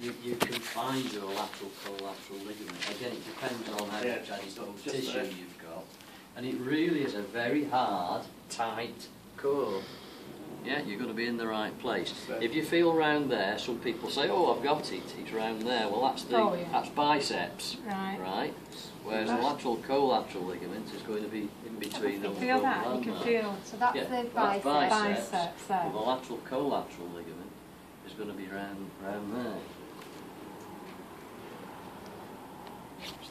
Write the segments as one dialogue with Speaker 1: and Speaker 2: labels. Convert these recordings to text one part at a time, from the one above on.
Speaker 1: You can find your lateral collateral ligament. Again, it depends on how much adipose tissue you've got. And it really is a very hard, tight core. Yeah, you're going to be in the right place. If you feel round there, some people say, "Oh, I've got it. It's round there." Well, that's biceps, right? Whereas the lateral collateral ligament is going to be in between those.
Speaker 2: Feel that? You can feel. So that's the biceps.
Speaker 1: Well, the lateral collateral ligament is going to be round there.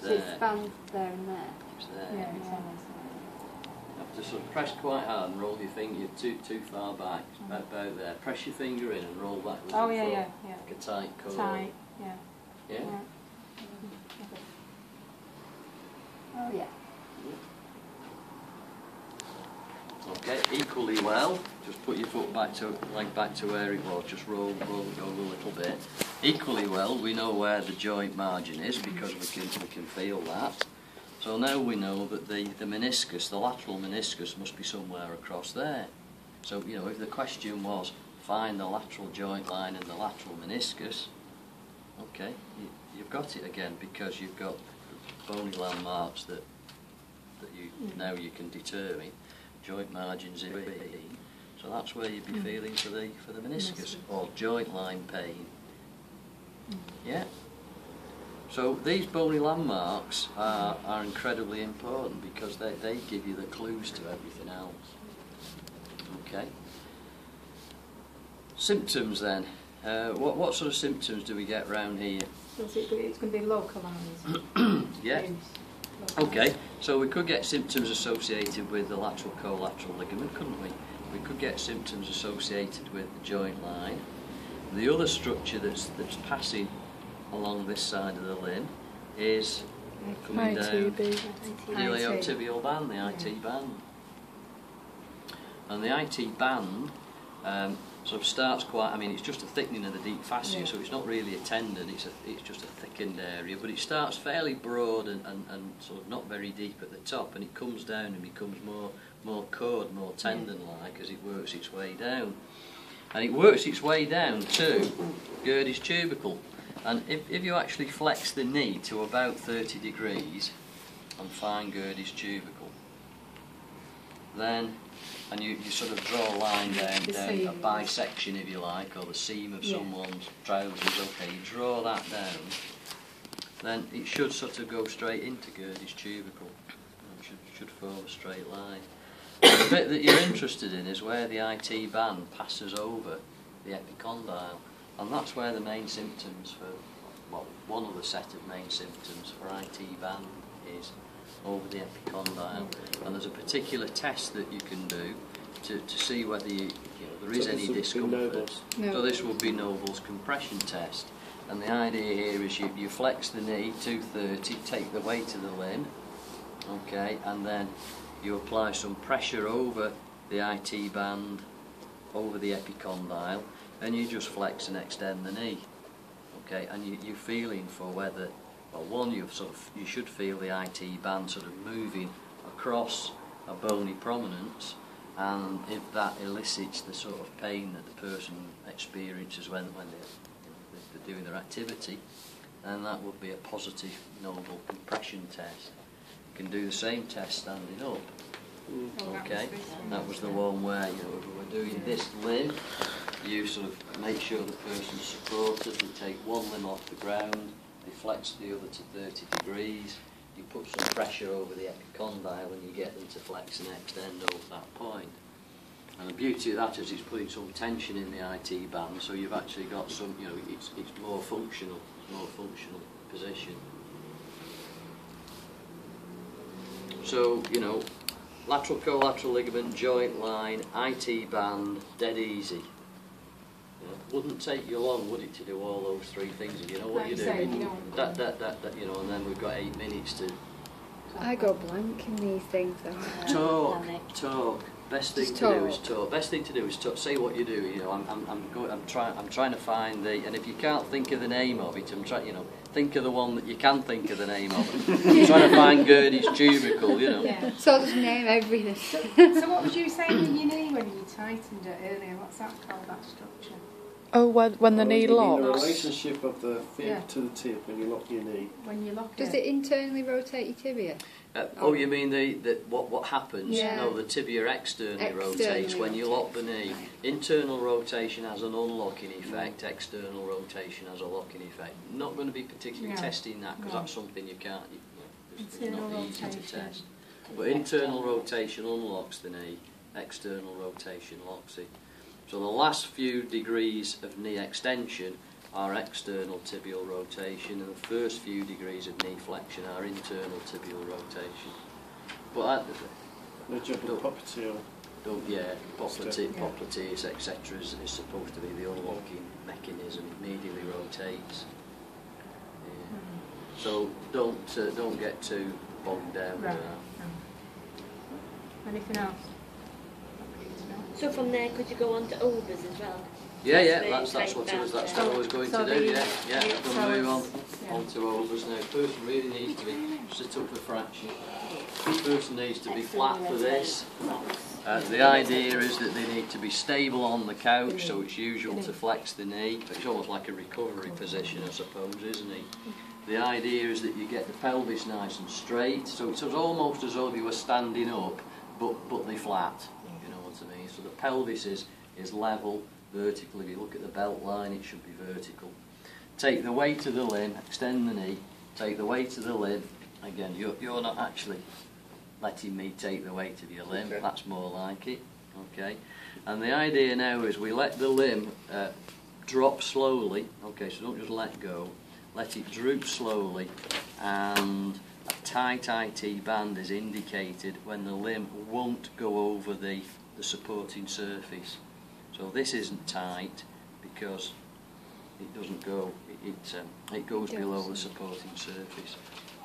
Speaker 3: So it spans there and there.
Speaker 1: It's there.
Speaker 2: Yeah, it's on this
Speaker 1: You have to sort of press quite hard and roll your finger too far back, about there. Press your finger in and roll backwards.
Speaker 2: Oh yeah, yeah.
Speaker 1: Like a tight core.
Speaker 2: Tight, yeah.
Speaker 1: Yeah?
Speaker 3: Oh yeah.
Speaker 1: Okay, equally well, just put your foot back to where it was, just roll it over a little bit. Equally well, we know where the joint margin is because we can feel that. So now we know that the meniscus, the lateral meniscus, must be somewhere across there. So, you know, if the question was, find the lateral joint line and the lateral meniscus, okay, you've got it again because you've got bony landmarks that now you can determine. Joint margins in between, so that's where you'd be feeling for the meniscus or joint line pain. Yeah. So these bony landmarks are incredibly important because they give you the clues to everything else. Okay. Symptoms then. What sort of symptoms do we get round here?
Speaker 2: So it's going to be localised.
Speaker 1: Yeah. Okay, so we could get symptoms associated with the lateral collateral ligament, couldn't we? We could get symptoms associated with the joint line. The other structure that's passing along this side of the limb is coming down the iliotibial band, the IT band. And the IT band sort of starts quite, I mean, it's just a thickening of the deep fascia, so it's not really a tendon, it's just a thickened area, but it starts fairly broad and sort of not very deep at the top, and it comes down and becomes more cord, more tendon-like as it works its way down. And it works its way down to Gerdy's tubercle. And if you actually flex the knee to about 30 degrees and find Gerdy's tubercle, then and you sort of draw a line down a bisection, if you like, or the seam of someone's trousers, okay, you draw that down, then it should sort of go straight into Gerdy's tubercle. It should form a straight line. The bit that you're interested in is where the IT band passes over the epicondyle, and that's where the main symptoms for, well, one of the set of main symptoms for IT band is over the epicondyle, and there's a particular test that you can do to see whether there is any discomfort. So this will be Noble's compression test, and the idea here is you flex the knee 230, take the weight of the limb, okay, and then you apply some pressure over the IT band, over the epicondyle, and you just flex and extend the knee, okay, and you're feeling for whether, well, one, you should feel the IT band sort of moving across a bony prominence, and if that elicits the sort of pain that the person experiences when they're doing their activity, then that would be a positive Noble compression test. You can do the same test standing up. Okay, that was the one where if we're doing this limb, you sort of make sure the person's supported. You take one limb off the ground, you flex the other to 30 degrees, you put some pressure over the epicondyle and you get them to flex and extend over that point. And the beauty of that is it's putting some tension in the IT band, so you've actually got some, it's more functional position. So, lateral collateral ligament, joint line, IT band, dead easy. Wouldn't take you long, would it, to do all those three things if you know what you're doing? That, and then we've got 8 minutes to...
Speaker 3: I go blank in these things though.
Speaker 1: Talk. Best thing to do is talk. Best thing to do is talk. Say what you do. I'm trying to find the, and if you can't think of the name of it, think of the one that you can think of the name of. I'm trying to find Gerdy's tubercle,
Speaker 3: Yeah. So just name everything.
Speaker 2: So what was you saying in your knee when you tightened it earlier? What's that called, that structure?
Speaker 4: Oh, when the knee
Speaker 5: The
Speaker 4: locks?
Speaker 5: relationship of the fib to the tib when you lock your knee.
Speaker 2: When you lock
Speaker 3: Does it internally rotate your tibia?
Speaker 1: Oh, you mean what happens?
Speaker 2: Yeah.
Speaker 1: No, the tibia externally rotates when you lock the knee.
Speaker 3: Right.
Speaker 1: Internal rotation has an unlocking effect, external rotation has a locking effect. Not going to be particularly testing that because that's something you can't, it's not easy to test. But internal rotation unlocks the knee, external rotation locks it. So the last few degrees of knee extension are external tibial rotation, and the first few degrees of knee flexion are internal tibial rotation. But popliteus, etc. is supposed to be the unlocking mechanism. It medially rotates. Yeah. So don't get too bogged down with that.
Speaker 2: Anything else?
Speaker 6: So from there, could you go on to overs as well?
Speaker 1: Yeah, that's what I was going to do. Yeah. I'm going to move on to overs now. The person really needs to be sit up for fraction. The person needs to be flat for this. The idea is that they need to be stable on the couch, so it's usual to flex the knee. It's almost like a recovery position, I suppose, isn't it? The idea is that you get the pelvis nice and straight, so it's almost as though they were standing up, but they're flat. You know what I mean? So the pelvis is level, vertical. If you look at the belt line, it should be vertical. Take the weight of the limb, extend the knee, take the weight of the limb. Again, you're not actually letting me take the weight of your limb, that's more like it. Okay, and the idea now is we let the limb drop slowly. Okay, so don't just let go, let it droop slowly, and a tight IT band is indicated when the limb won't go over the supporting surface. So this isn't tight because it doesn't go, it goes below the supporting surface.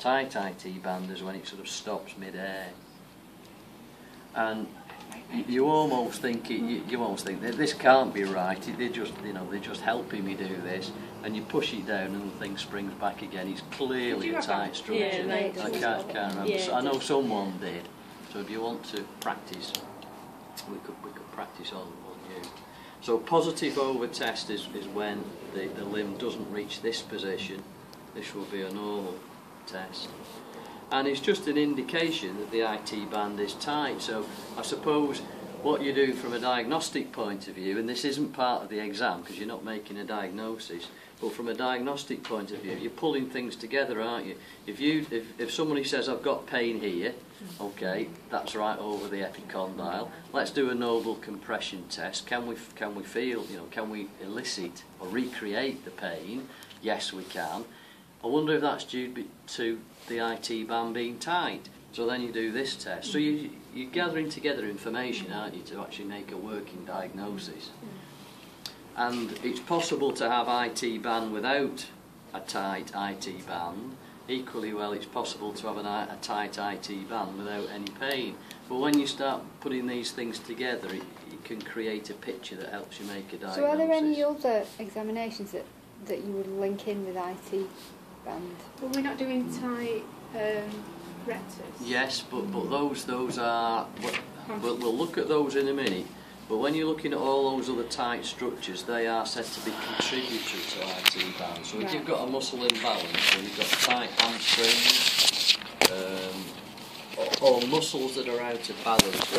Speaker 1: Tight IT band is when it sort of stops mid-air. And you almost think that this can't be right. They're just helping me do this, and you push it down and the thing springs back again. It's clearly a tight structure. I can't remember. So I know someone did. So if you want to practice, we could practice on you. So positive over test is when the limb doesn't reach this position. This will be a normal test. And it's just an indication that the IT band is tight. So I suppose what you do from a diagnostic point of view, and this isn't part of the exam because you're not making a diagnosis, but from a diagnostic point of view, you're pulling things together, aren't you? If somebody says I've got pain here, okay, that's right over the epicondyle. Let's do a nodal compression test. Can we feel, can we elicit or recreate the pain? Yes, we can. I wonder if that's due to the IT band being tight. So then you do this test. So you're gathering together information, aren't you, to actually make a working diagnosis. And it's possible to have IT band without a tight IT band. Equally well, it's possible to have a tight IT band without any pain. But when you start putting these things together, it can create a picture that helps you make a diagnosis.
Speaker 3: So are there any other examinations that you would link in with IT band?
Speaker 2: Well, we're not doing tight rectus.
Speaker 1: Yes, but those are. We'll look at those in a minute. But when you're looking at all those other tight structures, they are said to be contributory to IT band. So if you've got a muscle imbalance, or you've got tight hamstrings, or muscles that are out of balance.